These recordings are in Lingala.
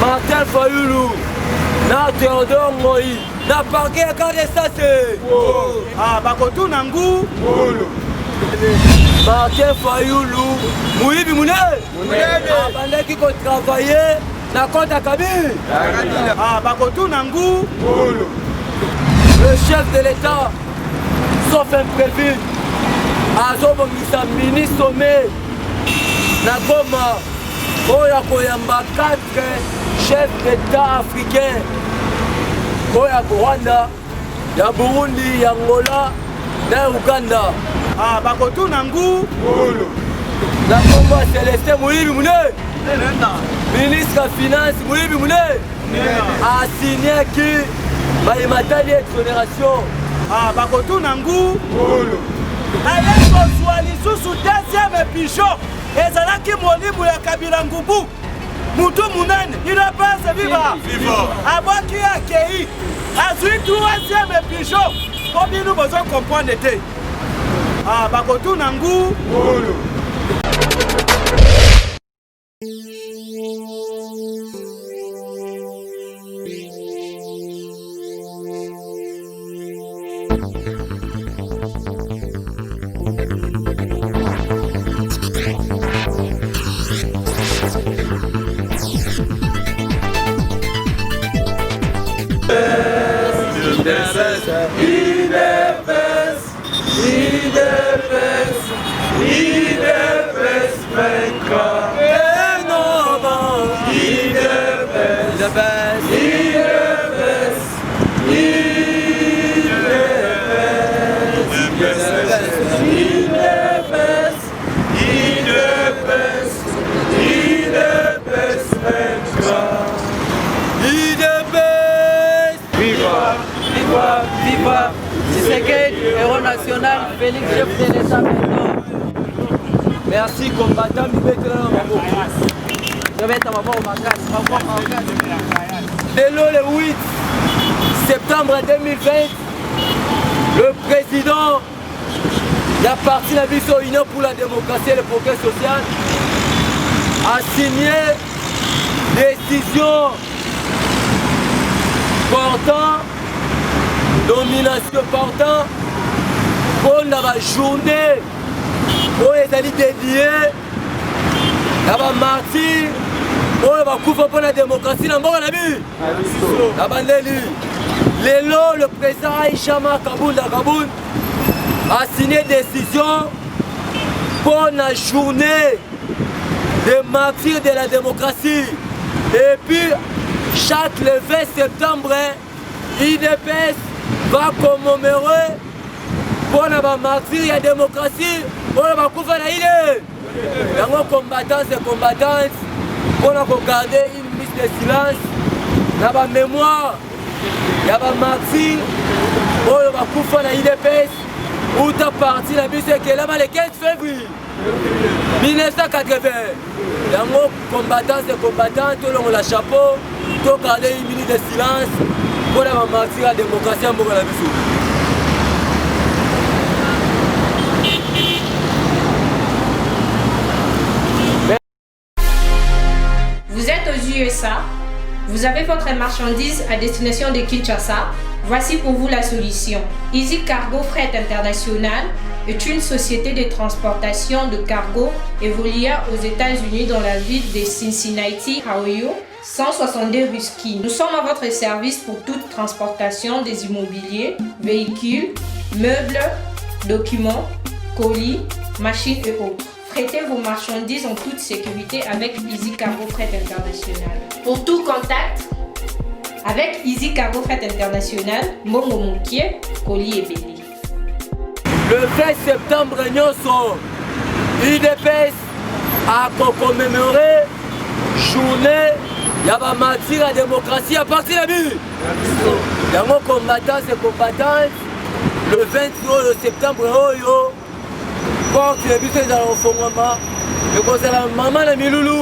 Martin Fayoulou, na Théodore Moïse, na parquet à Kadesase. Ah, Bakotou Nangou. Martin Fayoulou, Mouibi Moune. Abandé qui peut travailler, na compte à Kabyle. Ah, Bakotou Nangou. Le chef de l'État, sauf imprévu, azobongisa ministre sommet, na Goma, oya koyamba 4 chefs d'État africains, oya Rwanda, ya Burundi, ya Angola, na Uganda. Ah, Bakotou Nangou. Na Congo, Célestin Mouibi Moune, ministre de Finance Mouibi Moune, a signé qui Maïmatali exonération. Ah, Bakotou Nangou. Allez, bonsoir, sous deuxième pigeon. Et ça là qui m'a ya Kabila Ngoubou. Moutou Mounane, il n'a pas ce vivant. Avant qui a accueilli. À celui troisième pigeon. Combien nous besoin comprendre était. Ah, Bakotou Nangou. Viva Tshisekedi, héros national, Félix, chef de l'État maintenant. Merci, combattant, Je vais être à ma mort au magasin. Dès le 8 septembre 2020, le président de la partie de la Vision Union pour la démocratie et le progrès social a signé décision portant nomination portant pour la journée où les alliés dédiés à la martyr pour la démocratie dans le but. Le président Aïchama Kaboun a signé décision pour la journée de martyrs de la démocratie. Et puis, chaque le 20 septembre, IDPS va commémorer pour la martyr de la démocratie, pour la Koufa Naïle. Dans nos combattants et combattantes, pour garder une mise de silence, dans la mémoire, il y a des martyrs, pour la Koufa Naïle, où tu as parti la mise qui est là le 15 février 1980. Dans nos combattants et combattantes, tout le monde a chapeau, pour garder une minute de silence. Pour la martyr de la démocratie en Bourgogne. Vous êtes aux USA, vous avez votre marchandise à destination de Kinshasa. Voici pour vous la solution. Easy Cargo Fret International est une société de transportation de cargo évoluant aux États-Unis dans la ville de Cincinnati, Ohio. 162 rue Skin. Nous sommes à votre service pour toute transportation des immobiliers, véhicules, meubles, documents, colis, machines et autres. Traitez vos marchandises en toute sécurité avec Easy Cargo Fret International. Pour tout contact, avec Easy Cargo Fret International, Mbongo Moukié, colis et béni. Le 20 septembre, IDPS a commémoré journée. Il y a des martyrs à la démocratie à partir de la vie. Il y a des combattants et combattantes. Le 20 septembre, porte les buts dans le fond. Le conseil de la maman de Miloulou.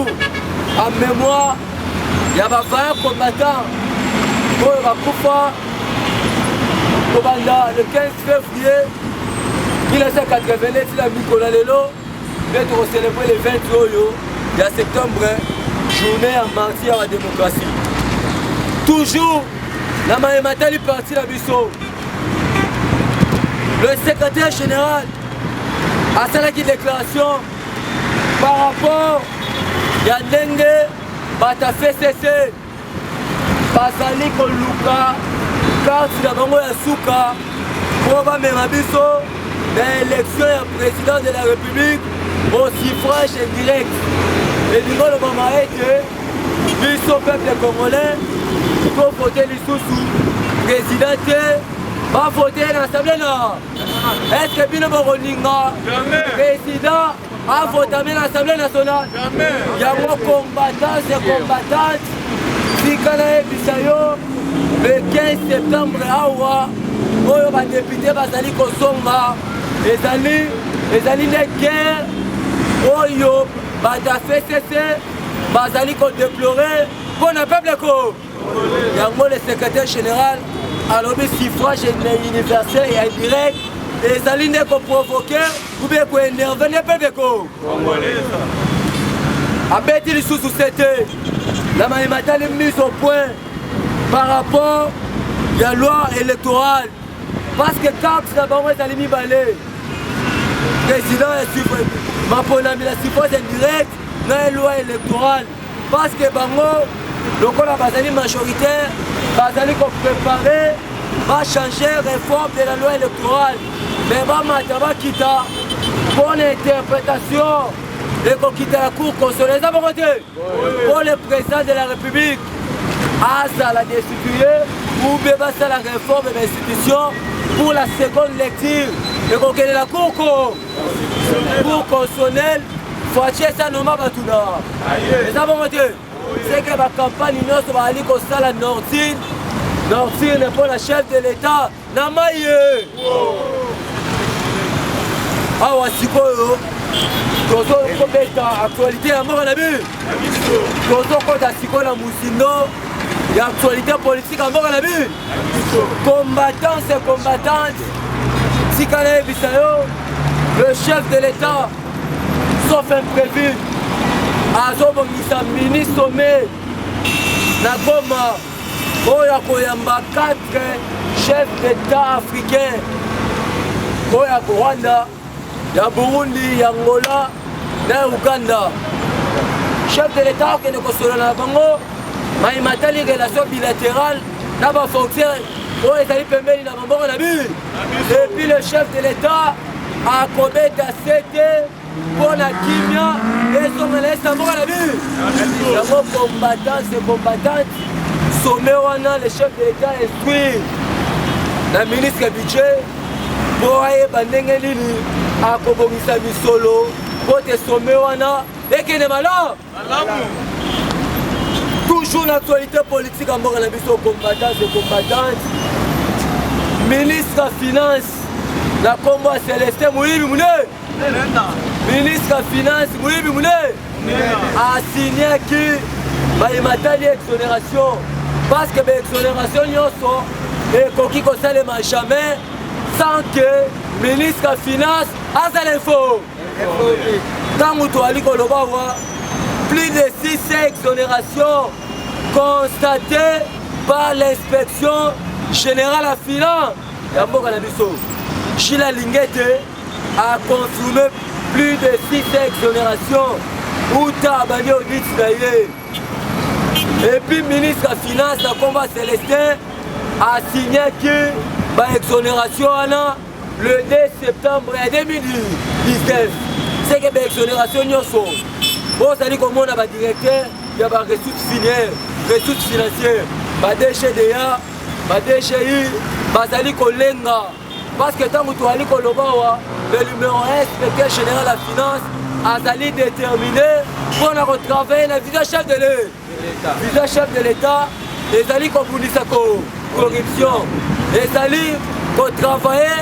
En mémoire, il y a des 20 combattants. Le 15 février 1989, il a mis Kola Lelo. Il va célébrer le 20 septembre. journée en martyr à la démocratie. Toujours, la Maïmatali parti la Bisso. Le secrétaire général a fait une déclaration par rapport à Ndenge Bata FCC. Basali Koluka, carte la bango ya Souka, pour bamema biso l'élection ya président de la République au suffrage indirect. Et nous le moment est biso peuple congolais, pour voter l'issoussou, président, va voter l'Assemblée là. Est-ce que Bino Boroninga, président, a voté l'Assemblée nationale? Il y a un combattant, c'est combattant. Le 15 septembre, les députés bazali kosonga ezali ne guerre oyo bata FCC bazali kodéplorer pour le peuple ko. Yango le secrétaire général alobi suffrage universel et indirect ezali ne ko provoquer ou bien ko énerver le peuple ko. Abeti lisusu c'était la Maïmatali mise au point par rapport à la loi électorale. Parce que quand la banque est allée balai, le président est la suffrage indirect dans la loi électorale. Parce que bango, le majoritaire, bazali ko préparer, va changer réforme de la loi électorale. Mais va quitter bonne interprétation. Et qu'on quitte la cour constitutionnelle, pour le président de la République, à la destituer ou bien à la réforme de l'institution pour la seconde lecture. Et qu'on quitte la cour constitutionnelle, il faut acheter ça normal à tout le c'est que la campagne va aller comme ça la Nordine. Nordine n'est pas la chef de l'État. Namaye! Ah, ouais, Tozo kobeta actualité ya moko na bi tozo kota sikoyo na musindo ya actualité politique ya moko na bi combattant c'est combattante tikala yebisa yo le chef de l'état sauf imprévu azobongisa ministre sommet na Goma oyo akoyamba 4 chefs d'état africains oyo ya Rwanda, ya Burundi, ya Angola, na Uganda. Chef de l'État qui est consolé na bango, Maïmatali relation bilatérale, na ba fonctionnaire, oyo ezali pembeni na maboko na bi. Et puis le chef de l'État a commettre c'était pour la kimia et son relation maboko na bi. D'abord combattant, c'est combattant. Sommet wana le chef de l'État instruit la ministre budget pour aller bandenge nini akobongisa misolo pour te sommet wana ekene malo toujours l'actualité politique en mboka na biso combattant et combattante ministre des finances na kombo Célestin Moyibi Mune ministre des finances Moyibi Mune a signé qui Maïmatali exonération parce que l'exonération nyonso ekoki kosalema jamais sans que le ministre des Finances ait l'info. Quand vous avez plus de 6 exonérations constatées par l'inspection générale des finances. Gila Lingete a confirmé plus de 6 exonérations ou Tabani Audit d'ailleurs. Et puis le ministre des Finances, la combat Célestin, a signé que l'exonération le 2 septembre 2019. C'est que l'exonération vous allez comme on a un directeur, il y a des ressources financières, des DGDA, des DGI, des Kolenga. Parce que tant que tu as le numéro 1 secrétaire général de la finance a déterminé pour retravailler la vice-chef de l'État. Vice-chef de l'État, les alliés comme corruption, les alliés pour travailler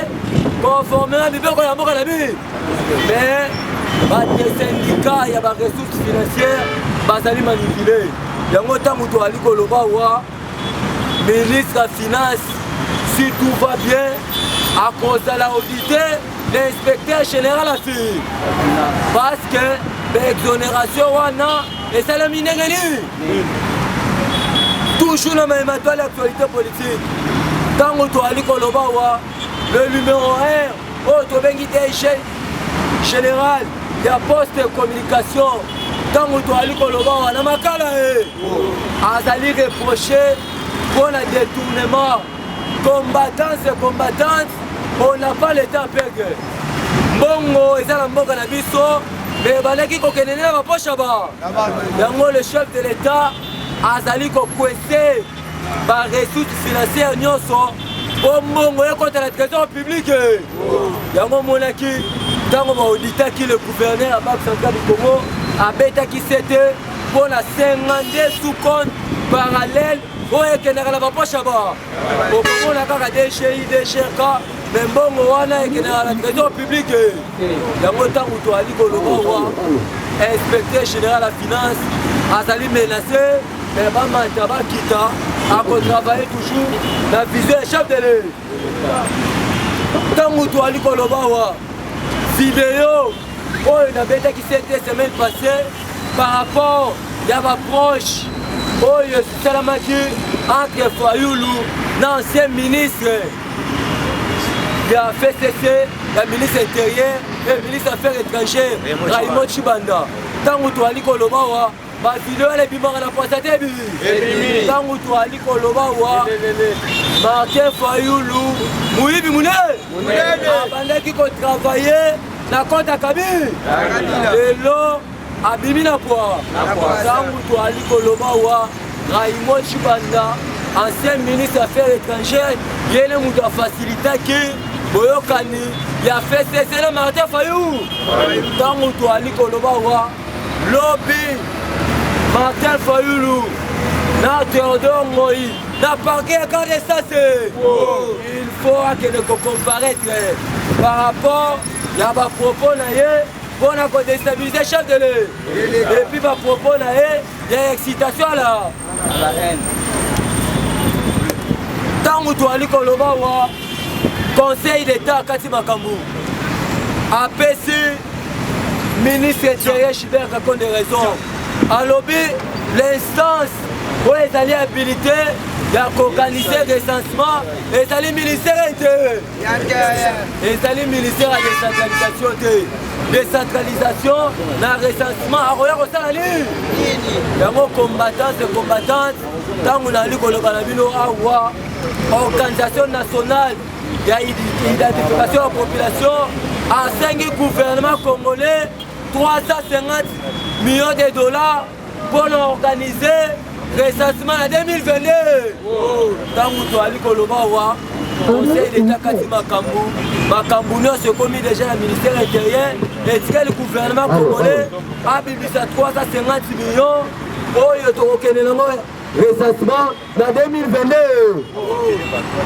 conformément à la vie. Mais les syndicats, il y a des ressources financières, ils sont manipulés. Il y a un temps où tu as le ministre des Finances, si tout va bien, à cause de l'audité, l'inspecteur général a fait. Parce que l'exonération, esalami ndenge nini toujours na mayemato ya l'actualité politique ntango toali koloba wa le numéro 1 oyo tobengi DG général ya poste communication ntango toali koloba wa na makala ye azali reproché mpona détournement combattante on n'a pas le temps à perdre mbongo eza na mboka na biso me baleki kokende na baposha ba yango le chef de l'état azali kokwese baressource financière nyonso po mbongo ekota na trésor public yango monaki ntango baoditaki le gouverneur ya banque centrale du Congo abetaki sete mpona 52 sous compte parallèle oyo ekendaka na baposha ba okomona kaka DGI DGK me mbongo wana ekendaka na trésor public yango ntango toali koloba wa inspecteur général ya finance azali menacé me bamata bakita akotravaille toujours na vision ya chef de l'État ntango toali koloba wa video oyo nabetaki cette semaine passée par rapport ya baproche oyo esalamaki entre Fayulu na ancien ministre ya FCC ya ministre intérieur et ministre affaires étrangères Raymond Chibanda ntango toali koloba wa bavideo wana ebimaka na posa te ebimi ntango toali koloba wa Martin Fayulu moyibi munene abandaki kotravaille na compte ya Kabila lelo abimi na kwa ntango toali koloba wa Raymond Chibanda ancien ministre affaires étrangères yene moto afacilitaki boyokani ya FCC na Martin Fayulu ntango toali koloba wa lobi Martin Fayulu na Théodore Moïse na parquet ya garde sase il faut akende kocomparaître par rapport ya bapropos na ye mpona kodestabiliser chef de l'État et puis bapropos na ye ya excitation ala ntango toali koloba wa conseil d'état akati makambo apesi ministre intérieur Chibert Kakonde raison alobi l'instance oyo ezali habilité ya koorganiser recensement ezali ministère intérieur ezali ministère ya décentralisation te décentralisation na recensement akoya kosala nini yango combattante ntango nali koloba na bino awa organisation nationale ya identification ya population asengi gouvernement congolais 350 millions de dollars pour organiser recensement en 2022. Ntango toali koloba wa conseil d'état kati makambo nyonso ekomi déjà na ministère intérieur etika le gouvernement congolais abimisa 350 millions oyo tokokende nango recensement en 2022.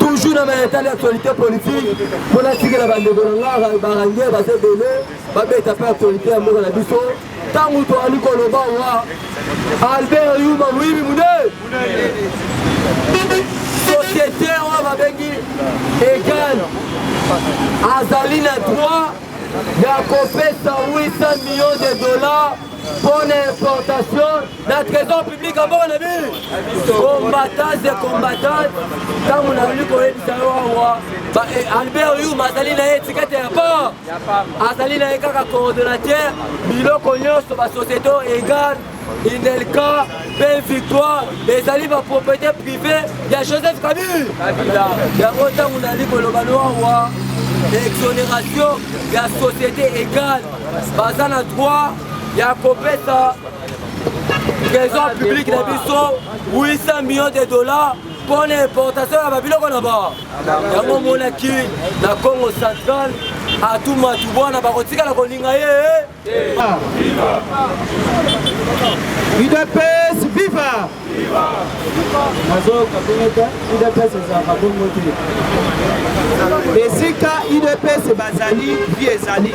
Toujours dans ma état d'actualité politique mpona tikela bandeko na nga barangie baza ebele babeta mpe actualité ya mboka na biso ntango toali koloba wa Albert Yuma Moyibi Munene société oyo babengi Egan azali na droit ya kopesa 800 millions de dollars pour l'importation na trésor public ya mboka na biso combattant ntango nali koyebisa yo awa Albert Yuma azali na ye etikete ya port azali na ye kaka coordonnateur biloko nyonso basociété Egan Inelka, Belle Victoire, les alliés de propriété privée, il y a Joseph Kabila. Il y a autant qu'on a dit que le Banoa, l'exonération, il y a société égale, basant à droit, il y a Copeta, trésor public de Bisson, 800 millions de dollars pour l'importation à Babylone là-bas. Il y a mon monarchie, la Congo centrale. À tout le monde, on a barotika la koningaye. UDPS viva! Esika UDPS bazali vie ezali.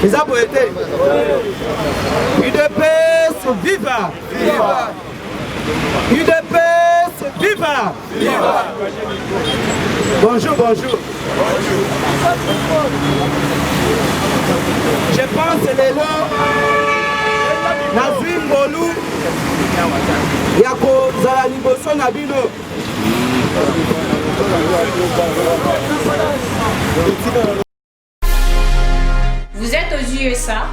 Eza boyete. UDPS viva! UDPS viva! Bonjour. Je pense que les lois nazwi ngolu ya kozala liboso na bino. Vous êtes aux USA,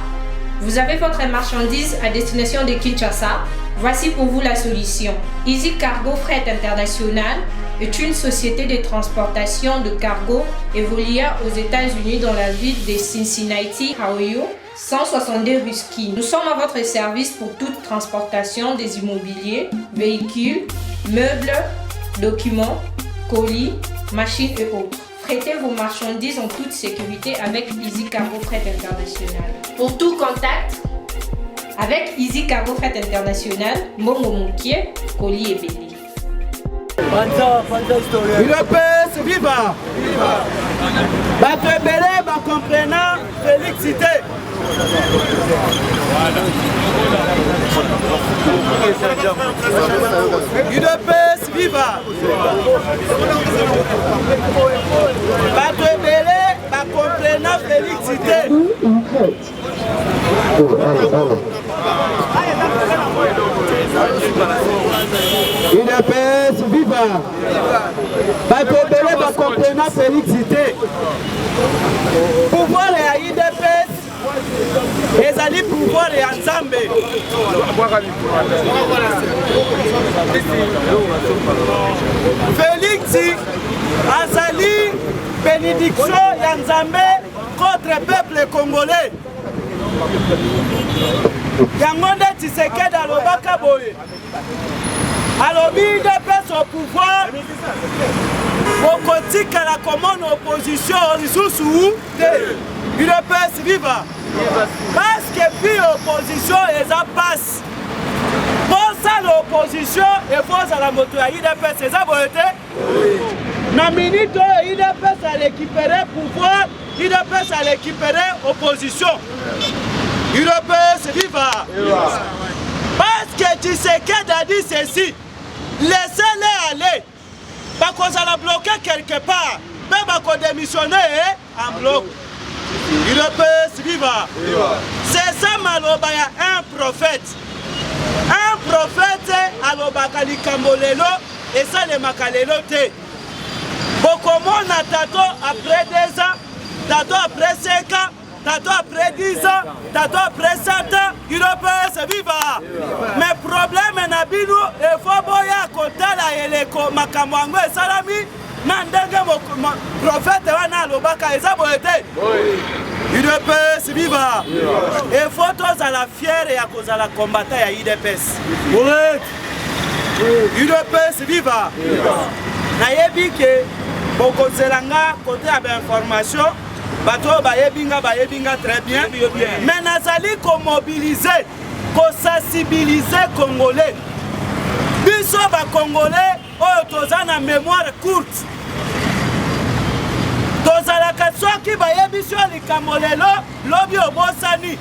vous avez votre marchandise à destination de Kinshasa. Voici pour vous la solution. Easy Cargo Fret International est une société de transportation de cargo évoluant aux États-Unis dans la ville de Cincinnati, Ohio, 162 rue Skin. Nous sommes à votre service pour toute transportation des immobiliers, véhicules, meubles, documents, colis, machines et autres. Frettez vos marchandises en toute sécurité avec Easy Cargo Fret International. Pour tout contact, avec Easy Cargo Fret International, Mbongo Moukié, colis et belli. UDPS viva! Bato ebele bakomprena Félixité. UDPS viva! Bato ebele bakomprena Félixité. UDPS viva! Bato ebele bakomprena Félixité. Pouvoir ya UDPS ezali pouvoir ya Nzambe. Félix azali bénédiction ya Nzambe contre peuple congolais. Yango nde Tshisekedi alobaka boye. Alobi UDPS au pouvoir, bokotikala komona opposition lisusu te. UDPS viva! Parce que puis opposition eza passe. Pour ça l'opposition et pour ça la moto ya UDPS eza boye te. Na minute UDPS a récupéré pouvoir, UDPS a récupéré opposition. UDPS viva! Parce que Tshisekedi a dit ceci, laissez-les aller. Parce qu'on a bloqué quelque part, même qu'on démissionner en bloc. UDPS viva! C'est ça maloba ya un prophète. Un prophète alobaka likambolelo et ça le makalelo te. Bokomona tato après 2 ans, tato après 5 ans, tato après 10 ans, tato après 7 ans, UDPS viva! Mais problème na bino e faut boya kotala eleko makambo yango esalami na ndenge prophète wana alobaka eza boye te. UDPS viva! E faut tozala fiere ya kozala combattant ya UDPS. UDPS viva! Nayebi ke bokozelanga côté ya information bato bayebinga très bien. Mais nazali ko mobiliser, ko sensibiliser Congolais. Biso ba Congolais oyo toza na mémoire courte. Tozalaka soki bayebiso likambo lelo lobi obosani.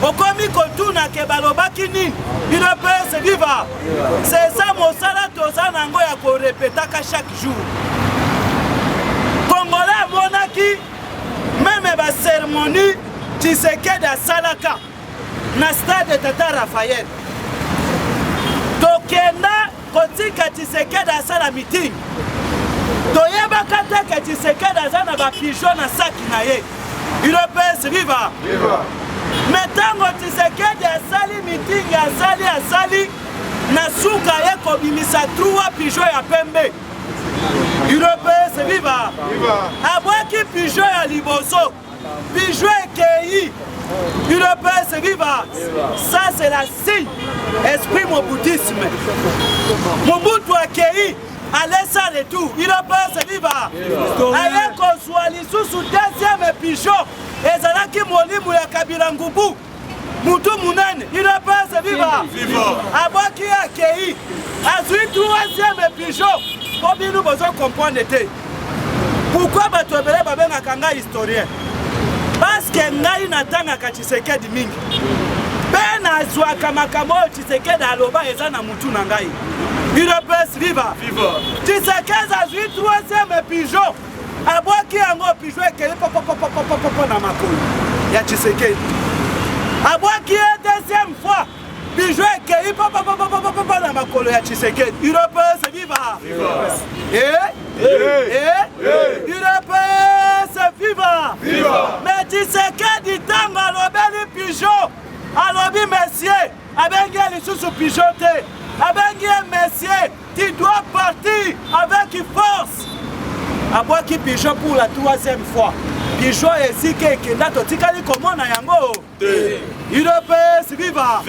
Okomi kotuna ke balobaki nini? UDPS viva! C'est ça mosala toza nango ya ko répétaka chaque jour. Congolais monaki même ba cérémonie Tshisekedi a salaka na stade Tata Raphaël. Tokenda kotika Tshisekedi a sala meeting. Toyebaka te ke Tshisekedi aza na ba pigeon na saki na ye. UDPS viva! Mais tango Tshisekedi asali meeting asali na suka ye kobimisa 3 pigeon ya pembe. UDPS viva! Abwaki pigeon ya liboso, pigeon ekei. UDPS viva! Ça c'est la signe, esprit moboutisme. Mobutu akei, allez ça le tout. UDPS viva! Aye kozwa lisusu 2e pigeon, ezalaki molimu ya Kabila Ngubu. Mutu munene, UDPS viva! Abwaki akei, azwi 3e pigeon. Nous besoin comprendre. Pourquoi bato ebele babengaka ngai historien? Parce que ngai natangaka Tshisekedi mingi. Pe nazwaka makambo oyo Tshisekedi aloba eza na mutu na ngai. UDPS viva! Tshisekedi azwi 3e pigeon. Abwaki yango pigeon ekeli popo na makolo ya Tshisekedi. Abwaki 2e fois Pigeon ekei papa na makolo ya Tshisekedi. UDPS viva. UDPS viva. Mais Tshisekedi tango alobeli Pigeon. Alobi messieurs, abengi lisusu Pigeon te. Abengi messieurs, tu dois partir avec force. Abwaki Pigeon pour la 3e fois. Pigeon esike ekenda totikali komona yango. UDPS viva.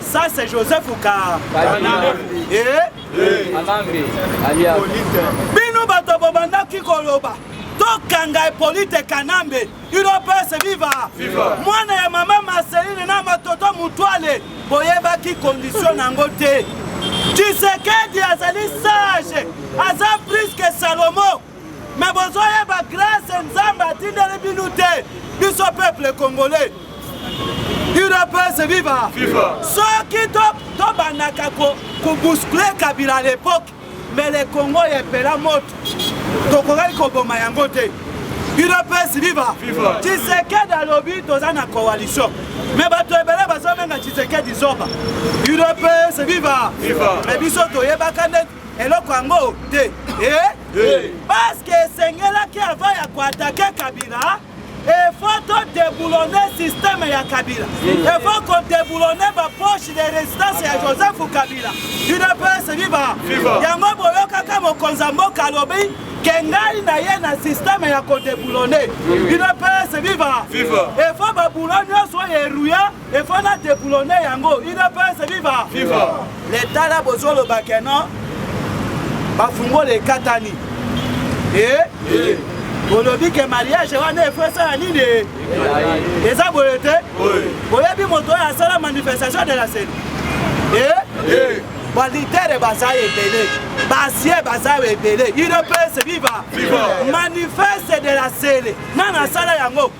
Ça c'est Joseph Ouka. Bino bato bobandaki koloba. Tokanga Hippolyte Kanambe. UDPS viva. Mwana ya mama Marceline na matoto mutwale. Boyebaki condition nango te. Tshisekedi azali sage. Aza plus que Salomo. Mais vous avez la grâce Nzamba atindeli bino te. Biso peuple congolais. UDPS viva. Soki to banaka ko bousculer Kabila à l'époque. Mais le Congo est pela moto. Tokokai koboma yango te. UDPS viva. Tshisekedi alobi toza na coalition. Mais bato ebele bazobenga Tshisekedi zoba. UDPS viva. Mais biso toyebaka nde eloko yango te. Parce que esengelaki avant ya koatake Kabila, il faut déboulonner le système ya Kabila. Il faut qu'on déboulonne la poche de résistance ya Joseph Kabila. UDPS viva. Yango boyokaka mokonzi mboka alobi kengai na ye na système ya ko déboulonner. UDPS viva. Il faut baboulonner soit eruya, il faut na déboulonner yango. UDPS viva. L'état la bozolo bakeno bafungo le katani. Olobi ke mariage wana efesa nini? Eza boyete? Boyebi moto ya sala manifestation de la scène. Balitere baza ebele. Basie baza ebele. UDPS viva. Manifeste de la scène. Nana sala yango.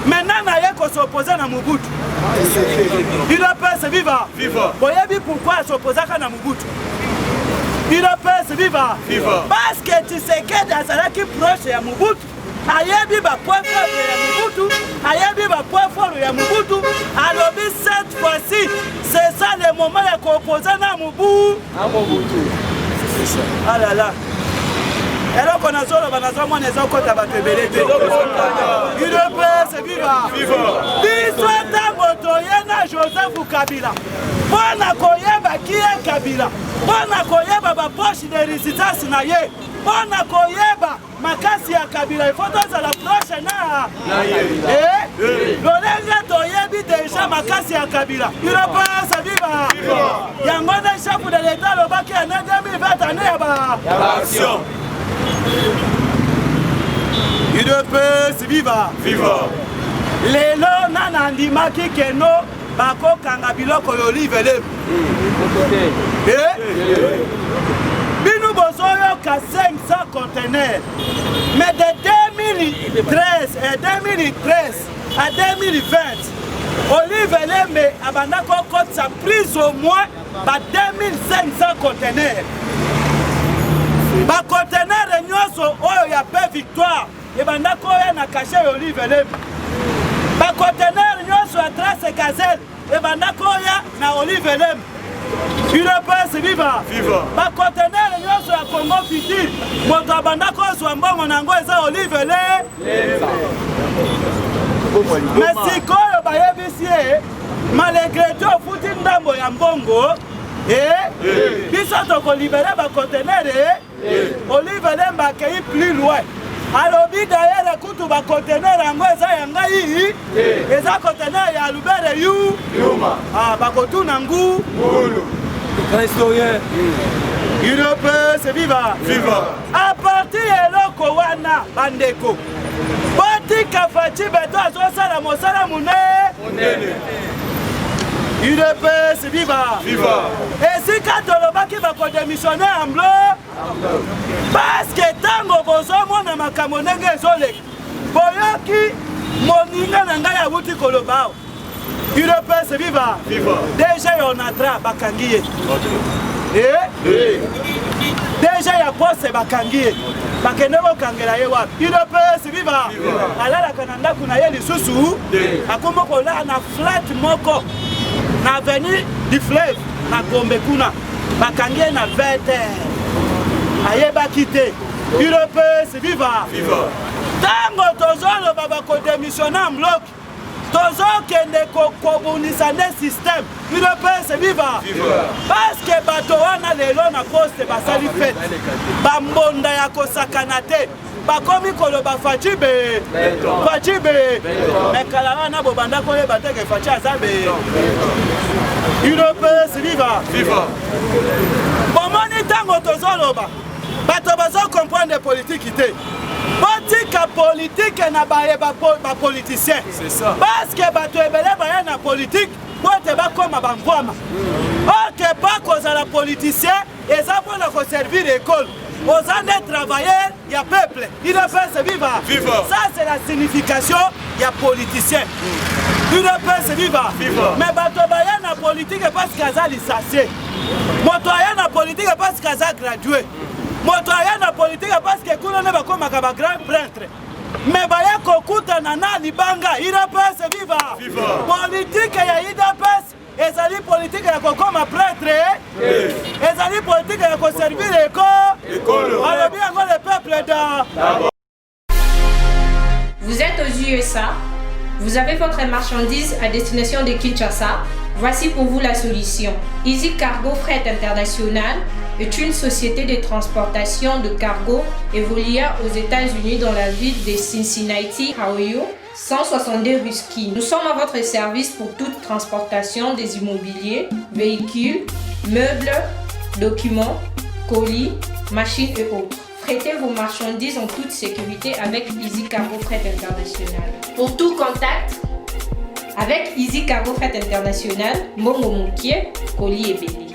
Maintenant na ye ko s'opposer na Mobutu. UDPS viva. Boyebi pourquoi s'opposer na Mobutu? UDPS viva. Parce que Tshisekedi azalaki proche ya Mobutu. Ayebi ba point faible ya Mobutu. Ayebi ba point fort ya Mobutu. Alobi cette fois-ci, c'est ça le moment ya composer na Mobutu. Ah là là. Alors qu'on a solo banazo mona ezokota bato ebele te. UDPS viva. Biso tango toyena Joseph Kabila. Bona koyeba kiye Kabila. Bona koyeba ba poche de résistance na ye. Bona koyeba makasi ya Kabila. Il faut dans la prochaine na. Lolenga toyebi déjà makasi ya Kabila. UDPS viva. Yango na chef de l'état lobaki en 2020 année ya ba action. UDPS viva. Lelo nana ndimaki keno bako kanga biloko yolive le. Binu bozoyo ka 500 conteneurs. Mais de 2013 à 2020, Olive Lembe abanda kokot sa prise au moins ba 2500 conteneurs. Ba conteneur nyonso oyo ya paix victoire e banda koya na caché Olive Lembe. Ba conteneur nyonso a trace gazelle e banda koya na Olive Lembe. UDPS viva. Ba conteneur nyonso ya Congo Futur moto abanda kozwa mbongo nango eza Olive Lembe. Mais sikoyo bayebisi malgré tout futi ndambo ya mbongo biso toko libérer ba conteneur Olive Lembe akei plus loin. Alobi d'ailleurs kutu ba conteneur yango eza yanga yi eza conteneur ya Lubere Yuma. Bakotu nangu historien. UDPS viva. A partir eloko wana bandeko botika fachi beto azosala mosala munene. UDPS viva. Et si quand olobaki bako démissionner en bloc parce que tango bozomona makambo ndenge ezoleka boyoki moninga na ngai awuti kolobao. UDPS viva. Déjà on a tra bakangi ye. Déjà ya poste bakangi ye bakende kokangela ye wapi UDPS viva alalaka na ndako na ye lisusu akoma kolala na flat moko na avenue du fleuve na Gombe kuna bakangi ye na 20h ayebaki te UDPS viva ntango tozoloba bakodémissionne en bloc tozokende kobunisa nde système UDPS viva parce que bato wana lelo na poste basali fete bambonda ya kosakana te bakomi koloba faci be mekala wana bobanda koyeba teke faci aza be UDPS viva bomoni ntango tozoloba bato bazokomprendre politiki te botika politike na baye bapoliticien parce que bato ebele baya na politike po ete bakoma bambwama oke pa kozala politicien eza mpona koservir ekole oza nde travailleur ya peuple UDPS viva ça c'est la signification ya politicien UDPS viva mais bato baya na politike parce que aza licencié moto aya na politike parce que aza gradué moto aya na politique parce que kuna ne bakomaka ba grand prêtre mais baya kokutana na libanga UDPS viva politique ya UDPS ezali politique ya kokoma prêtre ezali politique ya koservir l'école alobi yango le peuple da. Vous êtes aux USA, vous avez votre marchandise à destination de Kinshasa. Voici pour vous la solution. Easy Cargo Fret International est une société de transportation de cargo évoluant aux États-Unis dans la ville de Cincinnati, Ohio, 162 rue Skin. Nous sommes à votre service pour toute transportation des immobiliers, véhicules, meubles, documents, colis, machines et autres. Traitez vos marchandises en toute sécurité avec Easy Cargo Fret International. Pour tout contact, avec Easy Cargo Fret International, Mbongo Moukié, Colis et Béli.